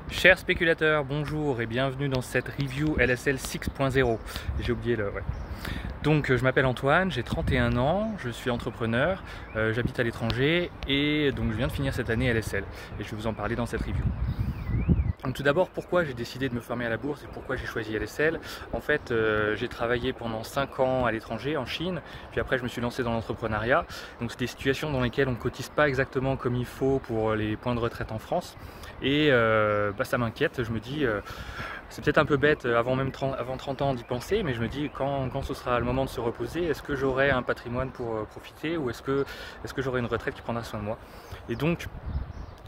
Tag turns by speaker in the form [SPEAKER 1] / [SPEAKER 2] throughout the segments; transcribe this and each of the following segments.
[SPEAKER 1] Chers spéculateurs, bonjour et bienvenue dans cette review LSL 6.0. J'ai oublié le... Ouais. Donc je m'appelle Antoine, j'ai 31 ans, je suis entrepreneur, j'habite à l'étranger et donc je viens de finir cette année LSL et je vais vous en parler dans cette review. Donc tout d'abord, pourquoi j'ai décidé de me former à la bourse et pourquoi j'ai choisi LSL. En fait, j'ai travaillé pendant 5 ans à l'étranger, en Chine, puis après je me suis lancé dans l'entrepreneuriat. Donc c'est des situations dans lesquelles on ne cotise pas exactement comme il faut pour les points de retraite en France. Et ça m'inquiète, je me dis, c'est peut-être un peu bête avant 30 ans d'y penser, mais je me dis quand ce sera le moment de se reposer, est-ce que j'aurai un patrimoine pour profiter ou est-ce que j'aurai une retraite qui prendra soin de moi? Et donc,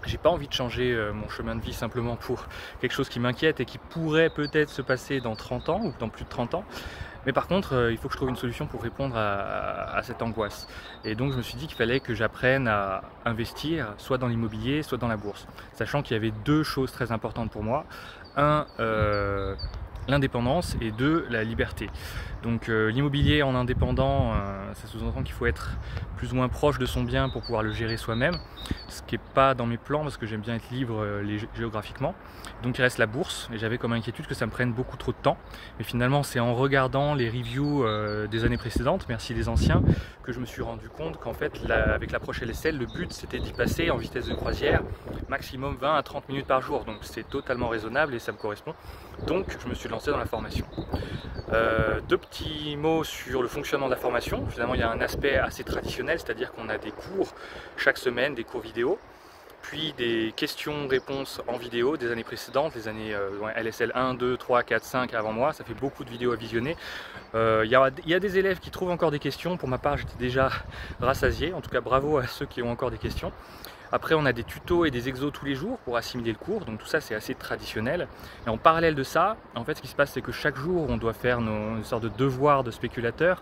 [SPEAKER 1] j'ai pas envie de changer mon chemin de vie simplement pour quelque chose qui m'inquiète et qui pourrait peut-être se passer dans 30 ans ou dans plus de 30 ans. Mais par contre, il faut que je trouve une solution pour répondre à cette angoisse. Et donc je me suis dit qu'il fallait que j'apprenne à investir soit dans l'immobilier, soit dans la bourse. Sachant qu'il y avait deux choses très importantes pour moi. Un, l'indépendance et deux, la liberté. Donc l'immobilier en indépendant, ça sous-entend qu'il faut être plus ou moins proche de son bien pour pouvoir le gérer soi-même, ce qui n'est pas dans mes plans parce que j'aime bien être libre géographiquement. Donc il reste la bourse et j'avais comme inquiétude que ça me prenne beaucoup trop de temps. Mais finalement c'est en regardant les reviews des années précédentes, merci les anciens, que je me suis rendu compte qu'en fait avec l'approche LSL, le but c'était d'y passer en vitesse de croisière maximum 20 à 30 minutes par jour. Donc c'est totalement raisonnable et ça me correspond. Donc je me suis lancé dans la formation. Deux petits mots sur le fonctionnement de la formation. Finalement, il y a un aspect assez traditionnel, c'est-à-dire qu'on a des cours chaque semaine, des cours vidéo, puis des questions-réponses en vidéo des années précédentes, les années LSL 1, 2, 3, 4, 5 avant moi. Ça fait beaucoup de vidéos à visionner. Il y a des élèves qui trouvent encore des questions. Pour ma part, j'étais déjà rassasié. En tout cas, bravo à ceux qui ont encore des questions. Après, on a des tutos et des exos tous les jours pour assimiler le cours, donc tout ça c'est assez traditionnel. Et en parallèle de ça, en fait ce qui se passe c'est que chaque jour on doit faire une sorte de devoir de spéculateur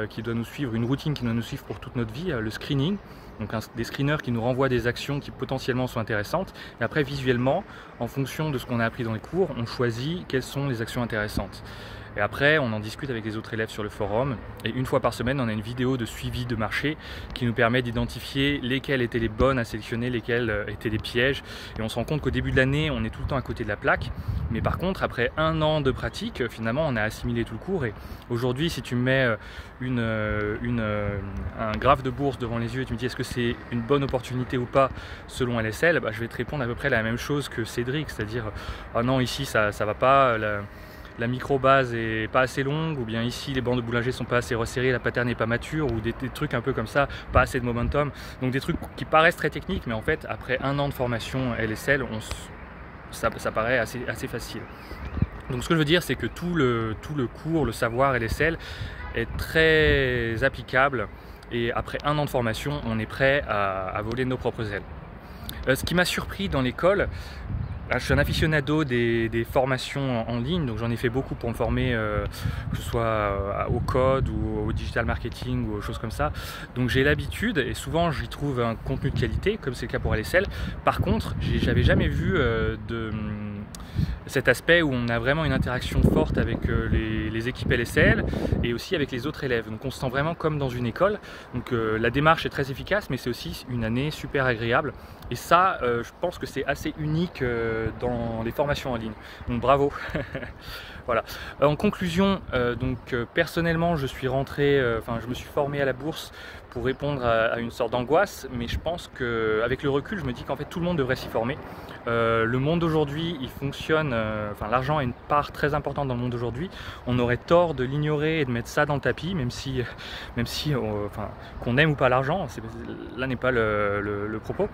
[SPEAKER 1] qui doit nous suivre, une routine qui doit nous suivre pour toute notre vie, le screening. Donc des screeners qui nous renvoient des actions qui potentiellement sont intéressantes. Et après visuellement, en fonction de ce qu'on a appris dans les cours, on choisit quelles sont les actions intéressantes. Et après, on en discute avec les autres élèves sur le forum. Et une fois par semaine, on a une vidéo de suivi de marché qui nous permet d'identifier lesquelles étaient les bonnes à sélectionner, lesquelles étaient des pièges. Et on se rend compte qu'au début de l'année, on est tout le temps à côté de la plaque. Mais par contre, après un an de pratique, finalement, on a assimilé tout le cours. Et aujourd'hui, si tu me mets un graphe de bourse devant les yeux et tu me dis est-ce que c'est une bonne opportunité ou pas selon LSL, je vais te répondre à peu près la même chose que Cédric. C'est-à-dire, ah non, ici, ça va pas. La micro-base est pas assez longue, ou bien ici les bandes de boulanger sont pas assez resserrées, la pattern n'est pas mature, ou des trucs un peu comme ça, pas assez de momentum. Donc des trucs qui paraissent très techniques, mais en fait après un an de formation LSL, ça paraît assez facile. Donc ce que je veux dire, c'est que tout le cours, le savoir LSL est très applicable, et après un an de formation, on est prêt à voler de nos propres ailes. Ce qui m'a surpris dans l'école, je suis un aficionado des formations en ligne, donc j'en ai fait beaucoup pour me former, que ce soit au code ou au digital marketing ou aux choses comme ça. Donc j'ai l'habitude et souvent j'y trouve un contenu de qualité, comme c'est le cas pour LSL. Par contre, j'avais jamais vu cet aspect où on a vraiment une interaction forte avec les équipes LSL et aussi avec les autres élèves. Donc on se sent vraiment comme dans une école. Donc la démarche est très efficace, mais c'est aussi une année super agréable. Et ça, je pense que c'est assez unique dans les formations en ligne. Donc bravo. Voilà. En conclusion, personnellement, je suis je me suis formé à la bourse pour répondre à une sorte d'angoisse, mais je pense qu'avec le recul, je me dis qu'en fait tout le monde devrait s'y former. Le monde d'aujourd'hui, il fonctionne, l'argent a une part très importante dans le monde d'aujourd'hui. On aurait tort de l'ignorer et de mettre ça dans le tapis, même si qu'on aime ou pas l'argent, là n'est pas le propos.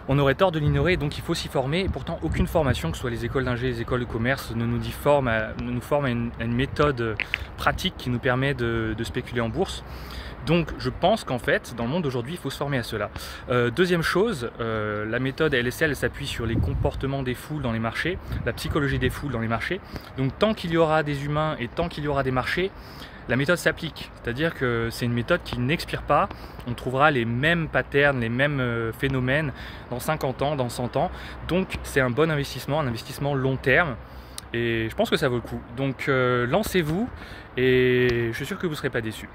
[SPEAKER 1] On aurait tort de l'ignorer, donc il faut s'y former. Et pourtant, aucune formation, que ce soit les écoles d'ingé, les écoles de commerce, ne nous forme à une méthode pratique qui nous permet de spéculer en bourse. Donc je pense qu'en fait, dans le monde d'aujourd'hui, il faut se former à cela. Deuxième chose, la méthode LSL s'appuie sur les comportements des foules dans les marchés, la psychologie des foules dans les marchés. Donc tant qu'il y aura des humains et tant qu'il y aura des marchés, la méthode s'applique. C'est-à-dire que c'est une méthode qui n'expire pas. On trouvera les mêmes patterns, les mêmes phénomènes dans 50 ans, dans 100 ans. Donc c'est un bon investissement, un investissement long terme. Et je pense que ça vaut le coup. Donc lancez-vous et je suis sûr que vous ne serez pas déçus.